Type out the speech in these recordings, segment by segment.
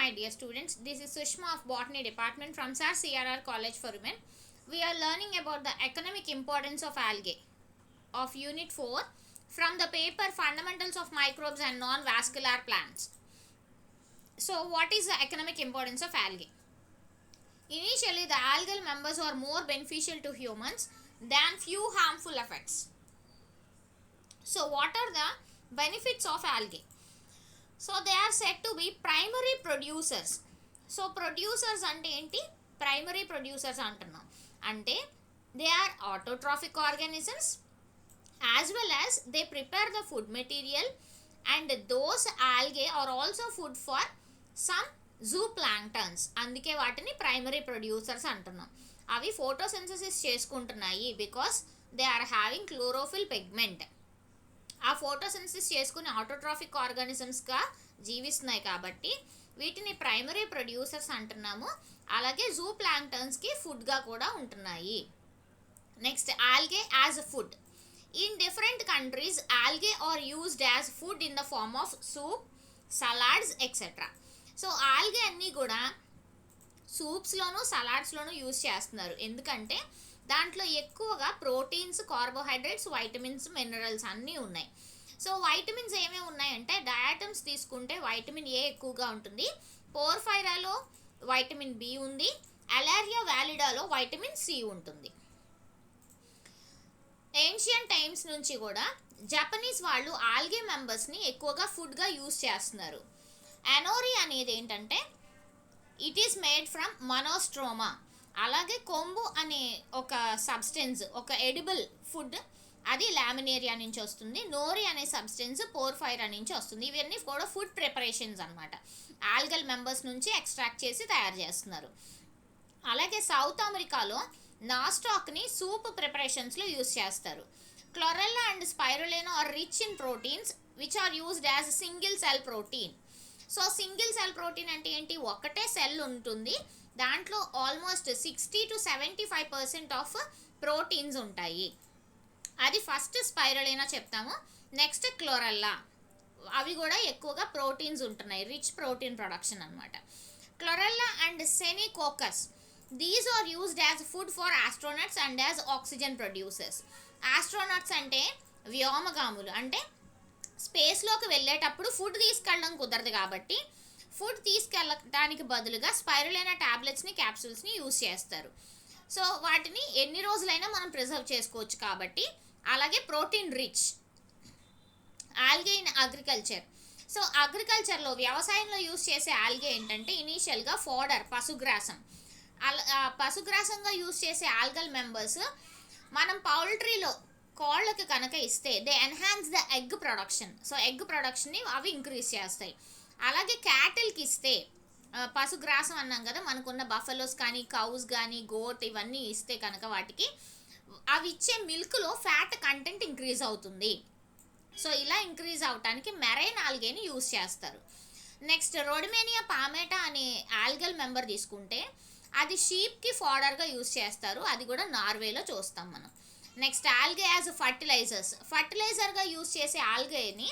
my dear students. This is Sushma of Botany Department from SAR CRR College for Women. We are learning about the economic importance of algae of Unit 4 from the paper Fundamentals of Microbes and Non-Vascular Plants. So, what is the economic importance of algae? Initially, the algal members are more beneficial to humans than few harmful effects. So, what are the benefits of algae? So they are said to be primary producers. So producers అంటే ఏంటి? Primary producers అంటున్నాం అంటే they are autotrophic organisms as well as they prepare the food material and those algae are also food for some zooplanktons. అందుకే వాటిని primary producers అంటున్నాం. అవి photosynthesis చేసుకుంటున్నాయి because they are having chlorophyll pigment. ఆ photosynthesis చేసుకుని autotrophic ఆర్గానిజమ్స్గా జీవిస్తున్నాయి కాబట్టి వీటిని ప్రైమరీ ప్రొడ్యూసర్స్ అంటున్నాము. అలాగే జూ ప్లాంక్టన్స్కి ఫుడ్గా కూడా ఉంటున్నాయి. Next algae as food. In different countries algae are used as food in the form of soup, salads etcetera. So algae అన్నీ కూడా సూప్స్లోను సలాడ్స్లోను యూజ్ చేస్తున్నారు. ఎందుకంటే దాంట్లో ఎక్కువగా ప్రోటీన్స్, కార్బోహైడ్రేట్స్, వైటమిన్స్, మినరల్స్ అన్నీ ఉన్నాయి. సో వైటమిన్స్ ఏమేమి ఉన్నాయంటే డయాటమ్స్ తీసుకుంటే వైటమిన్ ఏ ఎక్కువగా ఉంటుంది, పోర్ఫైరాలో వైటమిన్ బి ఉంది, అలేరియా వ్యాలిడాలో వైటమిన్ సి ఉంటుంది. ఏన్షియన్ టైమ్స్ నుంచి కూడా జపనీస్ వాళ్ళు ఆల్గే మెంబర్స్ని ఎక్కువగా ఫుడ్గా యూజ్ చేస్తున్నారు. అనోరి అనేది ఏంటంటే ఇట్ ఈస్ మేడ్ ఫ్రమ్ మనోస్ట్రోమా. అలాగే కొంబు అనే ఒక సబ్స్టెన్స్, ఒక ఎడిబుల్ ఫుడ్, అది లామినేరియా నుంచి వస్తుంది. నోరి అనే సబ్స్టెన్స్ పోర్ఫైరా నుంచి వస్తుంది. ఇవన్నీ కూడా ఫుడ్ ప్రిపరేషన్స్ అనమాట. ఆల్గల్ మెంబర్స్ నుంచి ఎక్స్ట్రాక్ట్ చేసి తయారు చేస్తున్నారు. అలాగే సౌత్ అమెరికాలో నాస్టాక్ని సూప్ ప్రిపరేషన్స్లో యూజ్ చేస్తారు. Chlorella and spirulina are rich in proteins which are used as single cell protein. So single cell protein అంటే ఏంటి? ఒకటే సెల్ ఉంటుంది, దాంట్లో ఆల్మోస్ట్ 60 to 75% ఆఫ్ ప్రోటీన్స్ ఉంటాయి. అది ఫస్ట్ స్పైరులినా చెప్తాము. నెక్స్ట్ క్లోరెల్లా, అవి కూడా ఎక్కువగా ప్రోటీన్స్ ఉంటున్నాయి, రిచ్ ప్రోటీన్ ప్రొడక్షన్ అనమాట. Chlorella and Synechococcus, these are used as food for astronauts and as oxygen producers. Astronauts అంటే వ్యోమగాములు, అంటే స్పేస్లోకి వెళ్ళేటప్పుడు ఫుడ్ తీసుకెళ్ళడం కుదరదు కాబట్టి ఫుడ్ తీసుకెళ్ళడానికి బదులుగా స్పైరులైన ట్యాబ్లెట్స్ని, క్యాప్సూల్స్ని యూజ్ చేస్తారు. సో వాటిని ఎన్ని రోజులైనా మనం ప్రిజర్వ్ చేసుకోవచ్చు కాబట్టి. అలాగే protein rich algae in agriculture. So అగ్రికల్చర్లో, వ్యవసాయంలో యూజ్ చేసే ఆల్గే ఏంటంటే ఇనీషియల్గా ఫోడర్, పశుగ్రాసం. పశుగ్రాసంగా యూజ్ చేసే ఆల్గల్ మెంబర్స్ మనం పౌల్ట్రీలో కోళ్ళకి కనుక ఇస్తే they enhance the egg production. So egg ప్రొడక్షన్ని అవి ఇంక్రీజ్ చేస్తాయి. అలాగే క్యాటిల్కి ఇస్తే, పశుగ్రాసం అన్నాం కదా, మనకున్న బఫెలోస్ కానీ, కౌస్ కానీ, గోట్ ఇవన్నీ ఇస్తే కనుక వాటికి అవి ఇచ్చే మిల్క్లో ఫ్యాట్ కంటెంట్ ఇంక్రీజ్ అవుతుంది. సో ఇలా ఇంక్రీజ్ అవడానికి మెరైన్ ఆల్గేని యూజ్ చేస్తారు. నెక్స్ట్ రోడిమేనియా పామేటా అనే ఆల్గల్ మెంబర్ తీసుకుంటే అది షీప్కి ఫాడర్గా యూజ్ చేస్తారు. అది కూడా నార్వేలో చూస్తాం మనం. Next algae as fertilisers. ఫర్టిలైజర్గా యూజ్ చేసే ఆల్గేని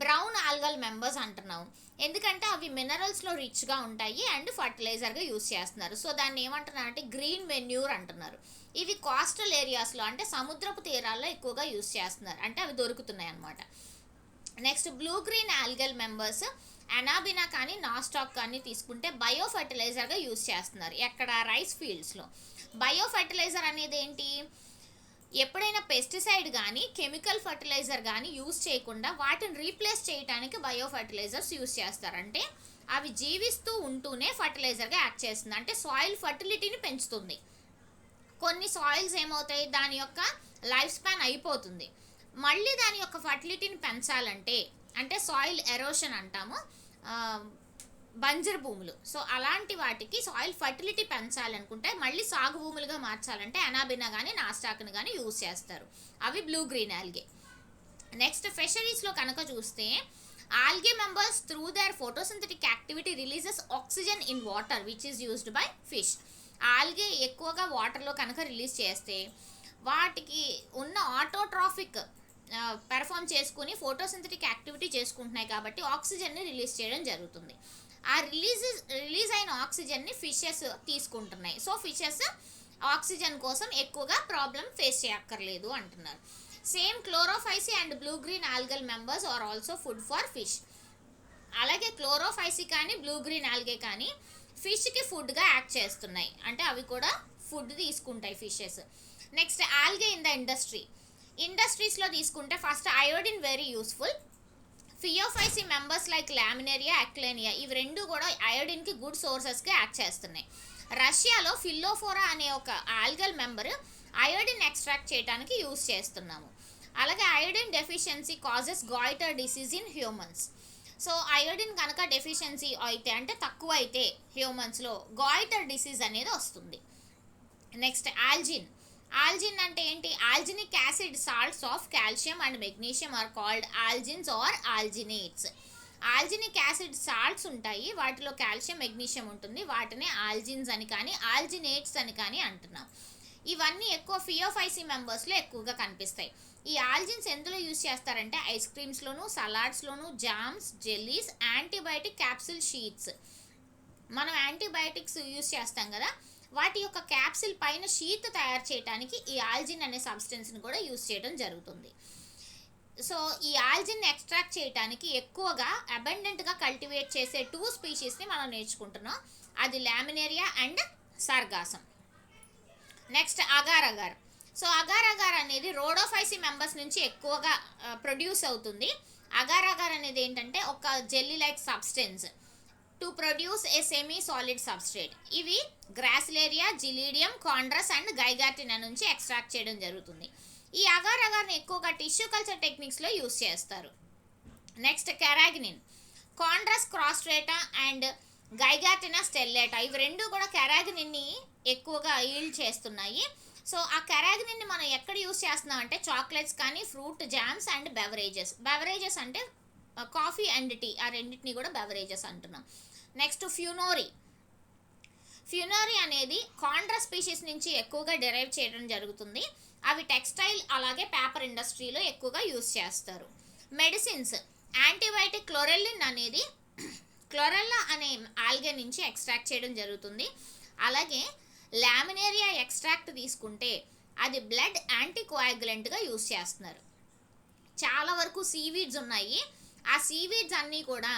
బ్రౌన్ ఆల్గల్ మెంబర్స్ అంటున్నాము. ఎందుకంటే అవి మినరల్స్లో రిచ్గా ఉంటాయి అండ్ ఫర్టిలైజర్గా యూజ్ చేస్తున్నారు. సో దాన్ని ఏమంటున్నారు అంటే గ్రీన్ మెన్యూర్ అంటున్నారు. ఇవి కోస్టల్ ఏరియాస్లో, అంటే సముద్రపు తీరాల్లో ఎక్కువగా యూజ్ చేస్తున్నారు, అంటే అవి దొరుకుతున్నాయి అన్నమాట. Next blue green algal members Anabaena కానీ, నాస్టాక్ కానీ తీసుకుంటే బయో ఫర్టిలైజర్గా యూజ్ చేస్తున్నారు. ఎక్కడ? రైస్ ఫీల్డ్స్లో. బయో ఫర్టిలైజర్ అనేది ఏంటి? ఎప్పుడైనా పెస్టిసైడ్ కానీ, కెమికల్ ఫర్టిలైజర్ కానీ యూజ్ చేయకుండా వాటిని రీప్లేస్ చేయడానికి బయో ఫర్టిలైజర్స్ యూజ్ చేస్తారు. అంటే అవి జీవిస్తూ ఉంటూనే ఫర్టిలైజర్గా యాక్ట్ చేస్తుంది, అంటే సాయిల్ ఫర్టిలిటీని పెంచుతుంది. కొన్ని సాయిల్స్ ఏమవుతాయి, దాని యొక్క లైఫ్ స్పాన్ అయిపోతుంది. మళ్ళీ దాని యొక్క ఫర్టిలిటీని పెంచాలంటే, అంటే సాయిల్ ఎరోషన్ అంటాము, బంజరు భూములు. సో అలాంటి వాటికి సాయిల్ ఫర్టిలిటీ పెంచాలనుకుంటే, మళ్ళీ సాగు భూములుగా మార్చాలంటే అనాబినా కానీ, నాస్టాక్ని కానీ యూజ్ చేస్తారు. అవి బ్లూ గ్రీన్ ఆల్గే. నెక్స్ట్ ఫిషరీస్లో కనుక చూస్తే algae members through their photosynthetic activity releases oxygen in water which is used by fish. Algae ఎక్కువగా వాటర్లో కనుక రిలీజ్ చేస్తే వాటికి ఉన్న ఆటోట్రాఫిక్ పెర్ఫామ్ చేసుకుని ఫోటోసింథటిక్ యాక్టివిటీ చేసుకుంటున్నాయి కాబట్టి ఆక్సిజన్ని రిలీజ్ చేయడం జరుగుతుంది. ఆ రిలీజ్ అయిన ఆక్సిజన్ని ఫిషెస్ తీసుకుంటున్నాయి. సో ఫిషెస్ ఆక్సిజన్ కోసం ఎక్కువగా ప్రాబ్లం ఫేస్ చేయక్కర్లేదు అంటున్నారు. Same chlorophyceae and blue green algal members are also food for fish. అలాగే క్లోరోఫైసి కానీ బ్లూ గ్రీన్ ఆల్గే కానీ ఫిష్కి ఫుడ్గా యాక్ట్ చేస్తున్నాయి, అంటే అవి కూడా ఫుడ్ తీసుకుంటాయి fishes. Next algae in the ఇండస్ట్రీస్లో తీసుకుంటే first iodine very useful. Phaeophyceae members like Laminaria, Ecklonia ఇవి రెండు కూడా అయోడిన్కి గుడ్ సోర్సెస్గా యాక్ట్ చేస్తున్నాయి. రష్యాలో ఫిల్లోఫోరా అనే ఒక ఆల్గల్ మెంబర్ అయోడిన్ ఎక్స్ట్రాక్ట్ చేయడానికి యూజ్ చేస్తున్నాము. అలాగే iodine deficiency causes goitre disease in humans. So iodine కనుక డెఫిషియన్సీ అయితే అంటే తక్కువ అయితే హ్యూమన్స్లో గాయిటర్ డిసీజ్ అనేది వస్తుంది. నెక్స్ట్ ఆల్జిన్ అంటే ఏంటి? Alginic acid salts of calcium and magnesium are called algins or alginates. Alginic acid salts ఉంటాయి, వాటిలో కాల్షియం మెగ్నీషియం ఉంటుంది, వాటిని ఆల్జిన్స్ అని కానీ ఆల్జినేట్స్ అని కానీ అంటున్నాం. ఇవన్నీ ఎక్కువ ఫియోఫైసి మెంబర్స్లో ఎక్కువగా కనిపిస్తాయి. ఈ ఆల్జిన్స్ ఎందులో యూజ్ చేస్తారంటే ఐస్ క్రీమ్స్లోను, సలాడ్స్లోను, jams, jellies, antibiotic capsule sheets. మనం యాంటీబయాటిక్స్ యూజ్ చేస్తాం కదా, వాటి యొక్క క్యాప్సిల్ పైన షీట్ తయారు చేయడానికి ఈ ఆల్జిన్ అనే సబ్స్టెన్స్ని కూడా యూజ్ చేయడం జరుగుతుంది. సో ఈ ఆల్జిన్ ఎక్స్ట్రాక్ట్ చేయడానికి ఎక్కువగా అబండెంట్గా కల్టివేట్ చేసే 2 స్పీషీస్ని మనం నేర్చుకుంటున్నాం. అది Laminaria and Sargassum. Next agar agar. So agar agar అనేది రోడోఫైసి మెంబర్స్ నుంచి ఎక్కువగా ప్రొడ్యూస్ అవుతుంది. అగార్ అగార్ అనేది ఏంటంటే ఒక jelly like substance to produce a semi solid substrate. ఇవి Gracilaria, Gelidium, Chondrus and Gigartina నుంచి ఎక్స్ట్రాక్ట్ చేయడం జరుగుతుంది. ఈ అగార్ అగార్ని ఎక్కువగా టిష్యూ కల్చర్ టెక్నిక్స్లో యూజ్ చేస్తారు. Next carrageenan. Chondrus crispus and Gigartina stellata ఇవి రెండు కూడా కెరాగ్నిన్ని ఎక్కువగా ఈల్డ్ చేస్తున్నాయి. సో ఆ కెరాగ్నిన్ని మనం ఎక్కడ యూజ్ చేస్తున్నాం అంటే చాక్లెట్స్ కానీ, ఫ్రూట్ జామ్స్ అండ్ బెవరేజెస్ అంటే కాఫీ అండ్ టీ, ఆ రెండింటిని కూడా బెవరేజెస్ అంటున్నాం. నెక్స్ట్ ఫ్యూనోరీ అనేది కాండ్రస్ స్పీషీస్ నుంచి ఎక్కువగా డెరైవ్ చేయడం జరుగుతుంది. అవి టెక్స్టైల్ అలాగే పేపర్ ఇండస్ట్రీలో ఎక్కువగా యూజ్ చేస్తారు. మెడిసిన్స్. యాంటీబయాటిక్ క్లోరెల్లా అనే ఆల్గే నుంచి ఎక్స్ట్రాక్ట్ చేయడం జరుగుతుంది. అలాగే లామినేరియా ఎక్స్ట్రాక్ట్ తీసుకుంటే అది బ్లడ్ యాంటీకోయాగులెంట్గా యూజ్ చేస్తున్నారు. చాలా వరకు సీవీడ్స్ ఉన్నాయి, ఆ సీవీడ్స్ అన్నీ కూడా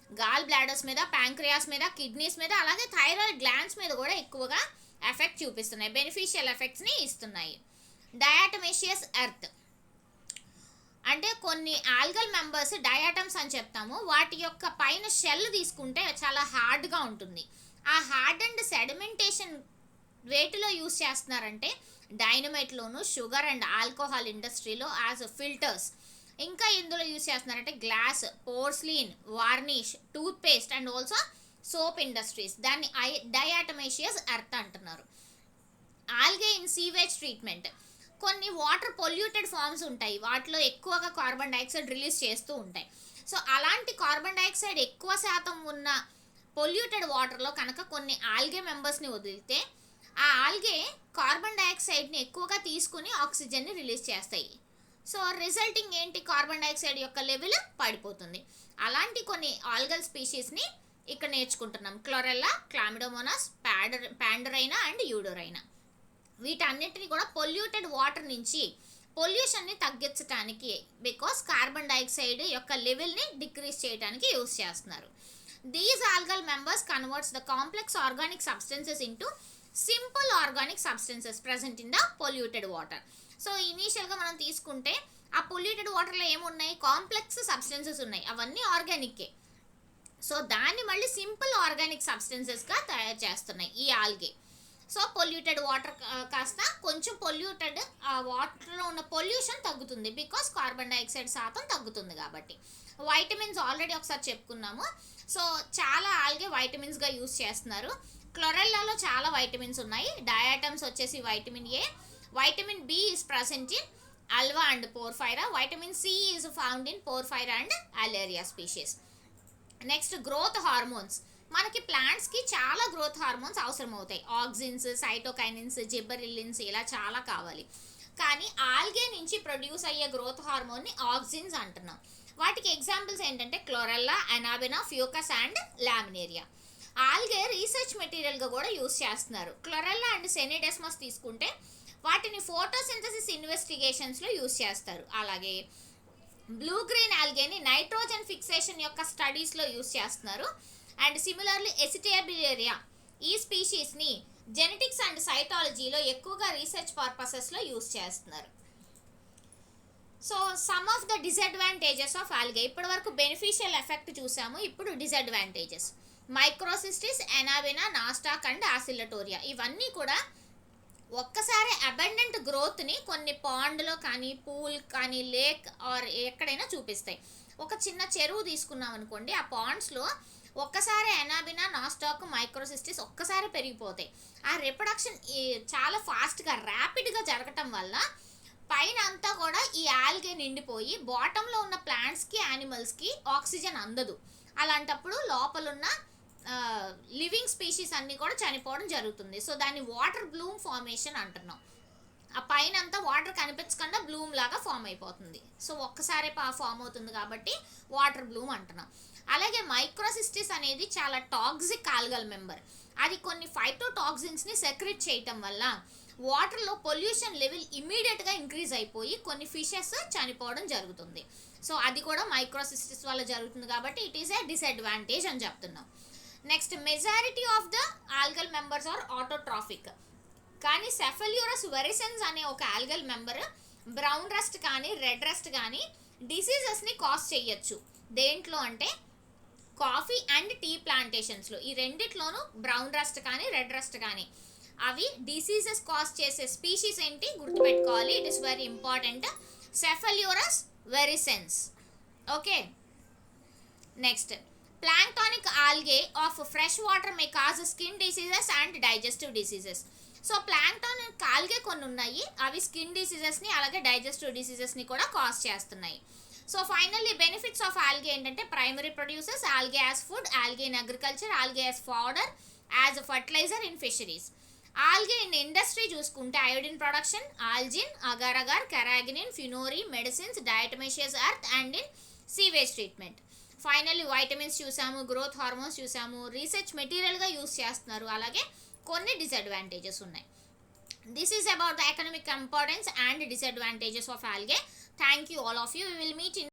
గాల్ బ్లాడర్స్ మీద, ప్యాంక్రియాస్ మీద, కిడ్నీస్ మీద, అలాగే థైరాయిడ్ గ్లాండ్స్ మీద కూడా ఎక్కువగా ఎఫెక్ట్ చూపిస్తున్నాయి, బెనిఫిషియల్ ఎఫెక్ట్స్ని ఇస్తున్నాయి. డయాటమేషియస్ ఎర్త్ అంటే కొన్ని ఆల్గల్ మెంబర్స్ డయాటమ్స్ అని చెప్తాము, వాటి యొక్క పైన షెల్ తీసుకుంటే చాలా హార్డ్గా ఉంటుంది. ఆ హార్డ్ అండ్ సెడిమెంటేషన్ వేటిలో యూస్ చేస్తున్నారంటే డైనమైట్లోను, షుగర్ అండ్ ఆల్కహాల్ ఇండస్ట్రీలో యాజ్ ఫిల్టర్స్. ఇంకా ఎందులో యూజ్ చేస్తున్నారంటే glass, porcelain, varnish, toothpaste and also soap industries. దాన్ని డయాటమేషియస్ ఎర్త్ అంటున్నారు. Algae in sewage treatment. కొన్ని వాటర్ పొల్యూటెడ్ ఫామ్స్ ఉంటాయి, వాటిలో ఎక్కువగా కార్బన్ డైఆక్సైడ్ రిలీజ్ చేస్తూ ఉంటాయి. సో అలాంటి కార్బన్ డైఆక్సైడ్ ఎక్కువ శాతం ఉన్న పొల్యూటెడ్ వాటర్లో కనుక కొన్ని ఆల్గే మెంబర్స్ని వదిలితే ఆ ఆల్గే కార్బన్ డైఆక్సైడ్ని ఎక్కువగా తీసుకుని ఆక్సిజన్ని రిలీజ్ చేస్తాయి. సో రిజల్టింగ్ ఏంటి? కార్బన్ డైఆక్సైడ్ యొక్క లెవెల్ పడిపోతుంది. అలాంటి కొన్ని ఆల్గల్ స్పీషీస్ని ఇక్కడ నేర్చుకుంటున్నాం. Chlorella, Chlamydomonas, Pandorina and Eudorina. వీటన్నిటిని కూడా పొల్యూటెడ్ వాటర్ నుంచి పొల్యూషన్ని తగ్గించడానికి, బికాస్ కార్బన్ డైఆక్సైడ్ యొక్క లెవెల్ని డిక్రీజ్ చేయడానికి యూజ్ చేస్తున్నారు. These algal members converts the complex organic substances into simple organic substances present in the polluted water. So ఇనీషియల్గా మనం తీసుకుంటే ఆ పొల్యూటెడ్ వాటర్లో ఏమున్నాయి? కాంప్లెక్స్ సబ్స్టెన్సెస్ ఉన్నాయి, అవన్నీ ఆర్గానిక్కే. సో దాన్ని మళ్ళీ సింపుల్ ఆర్గానిక్ సబ్స్టెన్సెస్గా తయారు చేస్తున్నాయి ఈ ఆల్గే. సో పొల్యూటెడ్ వాటర్ కాస్త కొంచెం పొల్యూటెడ్ వాటర్లో ఉన్న పొల్యూషన్ తగ్గుతుంది, బికాస్ కార్బన్ డైఆక్సైడ్ శాతం తగ్గుతుంది కాబట్టి. వైటమిన్స్ ఆల్రెడీ ఒకసారి చెప్పుకున్నాము. సో చాలా ఆల్గే వైటమిన్స్గా యూజ్ చేస్తున్నారు. క్లోరెల్లాలో చాలా వైటమిన్స్ ఉన్నాయి. డయాటమ్స్ వచ్చేసి vitamin A, vitamin B is present in Ulva and Porphyra, vitamin C is found in Porphyra and Alaria species. Next growth hormones. మనకి ప్లాంట్స్కి చాలా గ్రోత్ హార్మోన్స్ అవసరం అవుతాయి. ఆక్సిన్స్, సైటోకైనిన్స్, జిబ్బరిల్లిన్స్ ఇలా చాలా కావాలి. కానీ ఆల్గే నుంచి ప్రొడ్యూస్ అయ్యే గ్రోత్ హార్మోన్ని ఆక్సిన్స్ అంటున్నాం. వాటికి ఎగ్జాంపుల్స్ ఏంటంటే Chlorella, Anabaena, Fucus and Laminaria. Algae research మెటీరియల్గా కూడా యూస్ చేస్తున్నారు. క్లోరెల్లా అండ్ సెనిడెస్మస్ తీసుకుంటే వాటిని ఫోటోసింథసిస్ ఇన్వెస్టిగేషన్స్లో యూస్ చేస్తారు. అలాగే బ్లూ గ్రీన్ ఆల్గేని నైట్రోజన్ ఫిక్సేషన్ యొక్క స్టడీస్లో యూస్ చేస్తున్నారు. అండ్ సిమిలర్లీ ఎసిటేబిలేరియా ఈ స్పీషీస్ని జెనెటిక్స్ అండ్ సైటాలజీలో ఎక్కువగా రీసెర్చ్ పర్పసెస్లో యూస్ చేస్తున్నారు. So some of the disadvantages of algae. ఇప్పటి వరకు బెనిఫిషియల్ ఎఫెక్ట్ చూసాము, ఇప్పుడు డిసడ్వాంటేజెస్. మైక్రోసిస్టిస్, ఎనాబెనా, నాస్టాక్ అండ్ ఆసిల్లటోరియా ఇవన్నీ కూడా ఒక్కసారి అబండెంట్ గ్రోత్ని కొన్ని పాండ్లో కానీ పూల్ కానీ లేక్ ఆర్ ఎక్కడైనా చూపిస్తాయి. ఒక చిన్న చెరువు తీసుకున్నాం అనుకోండి, ఆ పాండ్స్లో ఒక్కసారి ఎనాబినా, నాస్టాక్, మైక్రోసిస్టిస్ ఒక్కసారి పెరిగిపోతాయి. ఆ రిప్రొడక్షన్ చాలా ఫాస్ట్గా ర్యాపిడ్గా జరగటం వల్ల పైన అంతా కూడా ఈ ఆల్గే నిండిపోయి బాటంలో ఉన్న ప్లాంట్స్కి యానిమల్స్కి ఆక్సిజన్ అందదు. అలాంటప్పుడు లోపలున్న లివింగ్ స్పీషీస్ అన్నీ కూడా చనిపోవడం జరుగుతుంది. సో దాన్ని వాటర్ బ్లూమ్ ఫార్మేషన్ అంటున్నాం. ఆ పైన అంతా వాటర్ కనిపించకుండా బ్లూమ్ లాగా ఫామ్ అయిపోతుంది. సో ఒక్కసారి ఫామ్ అవుతుంది కాబట్టి వాటర్ బ్లూమ్ అంటున్నాం. అలాగే మైక్రోసిస్టిస్ అనేది చాలా టాక్సిక్ ఆల్గల్ మెంబర్. అది కొన్ని ఫైటోటాక్సిన్స్ని సెక్రెట్ చేయటం వల్ల వాటర్లో పొల్యూషన్ లెవెల్ ఇమీడియట్గా ఇంక్రీజ్ అయిపోయి కొన్ని ఫిషెస్ చనిపోవడం జరుగుతుంది. సో అది కూడా మైక్రోసిస్టిస్ వల్ల జరుగుతుంది కాబట్టి ఇట్ ఈస్ ఏ డిసడ్వాంటేజ్ అని చెప్తున్నాం. Next, majority of the algal members are autotrophic. కానీ సెఫల్యూరస్ వెరిసెన్స్ అనే ఒక ఆల్గల్ మెంబర్ బ్రౌన్ రస్ట్ కానీ రెడ్ రస్ట్ కానీ డిసీజెస్ని కాజ్ చేయొచ్చు. దేంట్లో అంటే కాఫీ అండ్ టీ ప్లాంటేషన్స్లో. ఈ రెండిట్లోనూ బ్రౌన్ రస్ట్ కానీ రెడ్ రస్ట్ కానీ అవి డిసీజెస్ కాజ్ చేసే స్పీషీస్ ఏంటి గుర్తుపెట్టుకోవాలి. It is very important. Cephaleuros virescens. Okay, next, planktonic algae of fresh water may cause skin diseases and digestive diseases. So planktonic algae కొన్ని ఉన్నాయి, అవి స్కిన్ డిసీజెస్ని అలాగే డైజెస్టివ్ డిసీజెస్ని కూడా కాజ్ చేస్తున్నాయి. So finally benefits of algae ఏంటంటే primary producers, algae as food, algae in agriculture, algae as fodder, as fertilizer in fisheries. Algae in industry చూసుకుంటే iodine production, algin, agar agar, carrageenan, ఫినోరీ, medicines, diatomaceous earth and in sewage treatment. Finally vitamins చూసాము, growth hormones చూసాము, research మెటీరియల్గా use చేస్తున్నారు, అలాగే కొన్ని disadvantages ఉన్నాయి. This is about the economic importance and disadvantages of algae. Thank you all of you. We will meet in